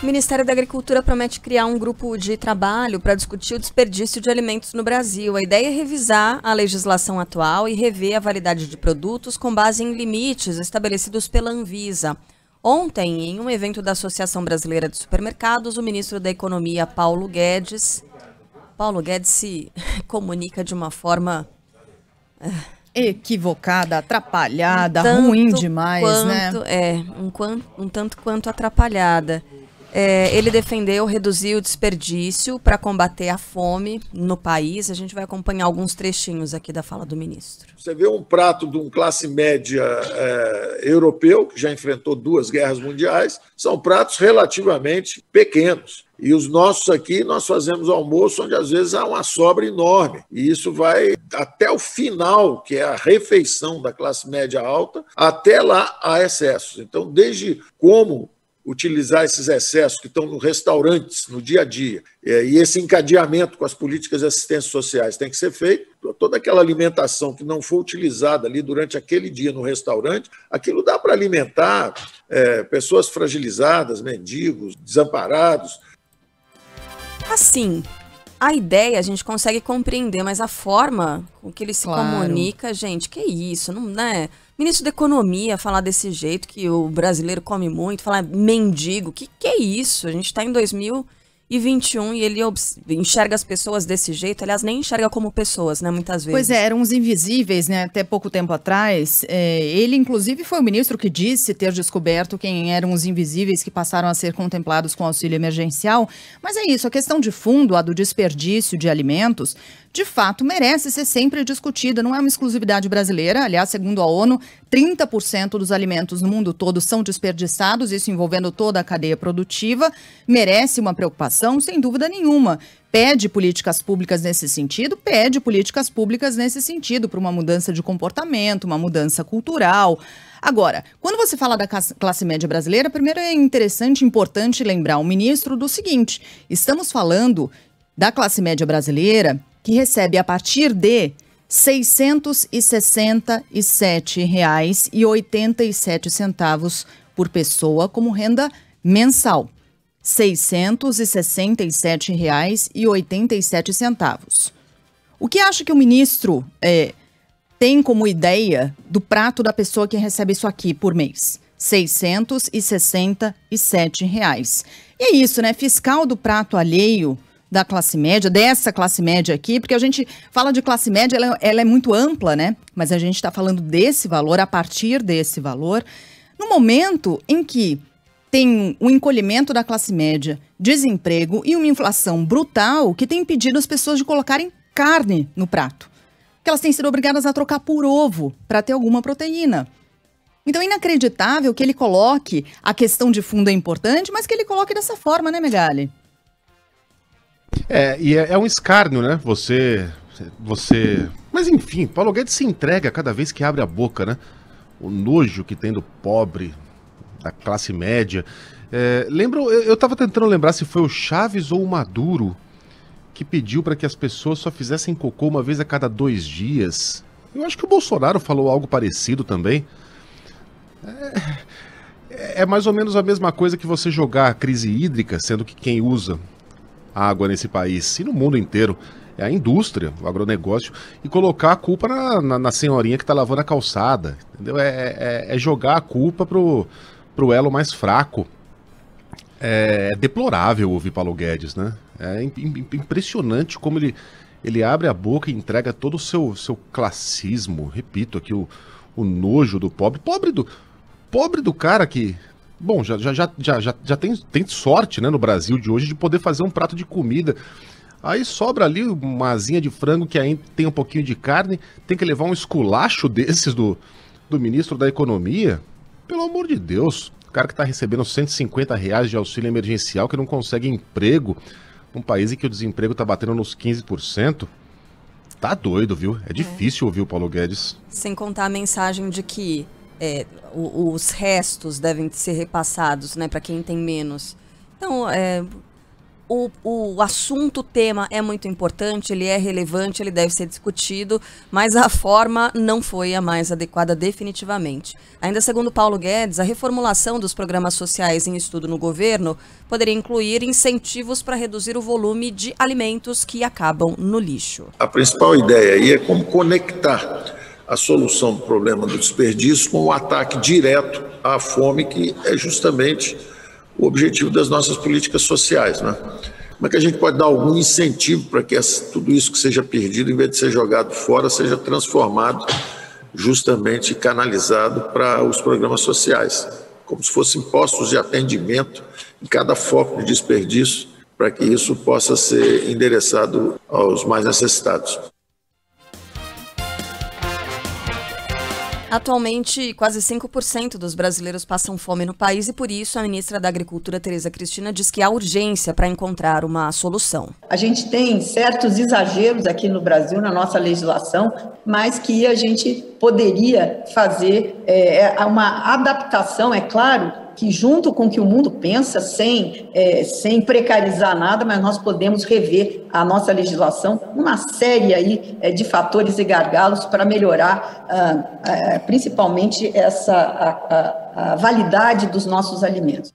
O Ministério da Agricultura promete criar um grupo de trabalho para discutir o desperdício de alimentos no Brasil. A ideia é revisar a legislação atual e rever a validade de produtos com base em limites estabelecidos pela Anvisa. Ontem, em um evento da Associação Brasileira de Supermercados, o ministro da Economia, Paulo Guedes se comunica de uma forma equivocada, atrapalhada, ruim demais, né? Um tanto quanto atrapalhada. Ele defendeu reduzir o desperdício para combater a fome no país. A gente vai acompanhar alguns trechinhos aqui da fala do ministro. Você vê um prato de um classe média europeu, que já enfrentou 2 guerras mundiais, são pratos relativamente pequenos. E os nossos aqui, nós fazemos almoço onde às vezes há uma sobra enorme. E isso vai até o final, que é a refeição da classe média alta, até lá há excessos. Então, desde como utilizar esses excessos que estão nos restaurantes, no dia a dia, e esse encadeamento com as políticas de assistência sociais tem que ser feito. Toda aquela alimentação que não for utilizada ali durante aquele dia no restaurante, aquilo dá para alimentar pessoas fragilizadas, mendigos, desamparados. Assim, a ideia a gente consegue compreender, mas a forma com que ele se comunica, gente, que isso, não é? Ministro da Economia falar desse jeito, que o brasileiro come muito, falar mendigo, que é isso? A gente está em 2021 e ele enxerga as pessoas desse jeito, aliás, nem enxerga como pessoas, né, muitas vezes. Pois eram uns invisíveis, né, até pouco tempo atrás. Ele, inclusive, foi o ministro que disse ter descoberto quem eram os invisíveis que passaram a ser contemplados com auxílio emergencial. Mas é isso, a questão de fundo, a do desperdício de alimentos, de fato, merece ser sempre discutida. Não é uma exclusividade brasileira. Aliás, segundo a ONU, 30% dos alimentos no mundo todo são desperdiçados, isso envolvendo toda a cadeia produtiva. Merece uma preocupação, sem dúvida nenhuma. Pede políticas públicas nesse sentido, para uma mudança de comportamento, uma mudança cultural. Agora, quando você fala da classe média brasileira, primeiro é interessante, importante lembrar o ministro do seguinte: estamos falando da classe média brasileira que recebe a partir de R$ 667,87 por pessoa como renda mensal. R$ 667,87. O que acha que o ministro tem como ideia do prato da pessoa que recebe isso aqui por mês? R$ 667. E é isso, né? Fiscal do prato alheio da classe média, dessa classe média aqui, porque a gente fala de classe média, ela é muito ampla, né? Mas a gente está falando desse valor, a partir desse valor, no momento em que tem um encolhimento da classe média, desemprego e uma inflação brutal que tem impedido as pessoas de colocarem carne no prato. Porque elas têm sido obrigadas a trocar por ovo para ter alguma proteína. Então é inacreditável que ele coloque, a questão de fundo é importante, mas que ele coloque dessa forma, né, Megali? E é um escárnio, né? Você... Mas enfim, Paulo Guedes se entrega cada vez que abre a boca, né? O nojo que tem do pobre, da classe média. Eu tava tentando lembrar se foi o Chaves ou o Maduro que pediu para que as pessoas só fizessem cocô uma vez a cada 2 dias. Eu acho que o Bolsonaro falou algo parecido também. É mais ou menos a mesma coisa que você jogar a crise hídrica, sendo que quem usa água nesse país e no mundo inteiro é a indústria, o agronegócio, e colocar a culpa na senhorinha que está lavando a calçada, entendeu? É jogar a culpa pro elo mais fraco. É deplorável ouvir Paulo Guedes, né? É impressionante como ele abre a boca e entrega todo o seu classismo. Repito aqui, o nojo do pobre do cara que... Bom, já tem sorte, né, no Brasil de hoje de poder fazer um prato de comida. Aí sobra ali uma asinha de frango que ainda tem um pouquinho de carne, tem que levar um esculacho desses do ministro da Economia. Pelo amor de Deus, o cara que está recebendo R$150 de auxílio emergencial, que não consegue emprego, num país em que o desemprego está batendo nos 15%. Tá doido, viu? É difícil ouvir o Paulo Guedes. Sem contar a mensagem de que os restos devem ser repassados, né, para quem tem menos. Então, o assunto, o tema é muito importante, ele é relevante, ele deve ser discutido, mas a forma não foi a mais adequada definitivamente. Ainda segundo Paulo Guedes, a reformulação dos programas sociais em estudo no governo poderia incluir incentivos para reduzir o volume de alimentos que acabam no lixo. A principal ideia aí é como conectar a solução do problema do desperdício com o ataque direto à fome, que é justamente o objetivo das nossas políticas sociais, né? Como é que a gente pode dar algum incentivo para que tudo isso que seja perdido, em vez de ser jogado fora, seja transformado justamente canalizado para os programas sociais, como se fossem postos de atendimento em cada foco de desperdício, para que isso possa ser endereçado aos mais necessitados. Atualmente, quase 5% dos brasileiros passam fome no país e, por isso, a ministra da Agricultura, Tereza Cristina, diz que há urgência para encontrar uma solução. A gente tem certos exageros aqui no Brasil, na nossa legislação, mas que a gente poderia fazer uma adaptação, é claro, que junto com o que o mundo pensa, sem precarizar nada, mas nós podemos rever a nossa legislação, uma série aí de fatores e gargalos para melhorar principalmente a validade dos nossos alimentos.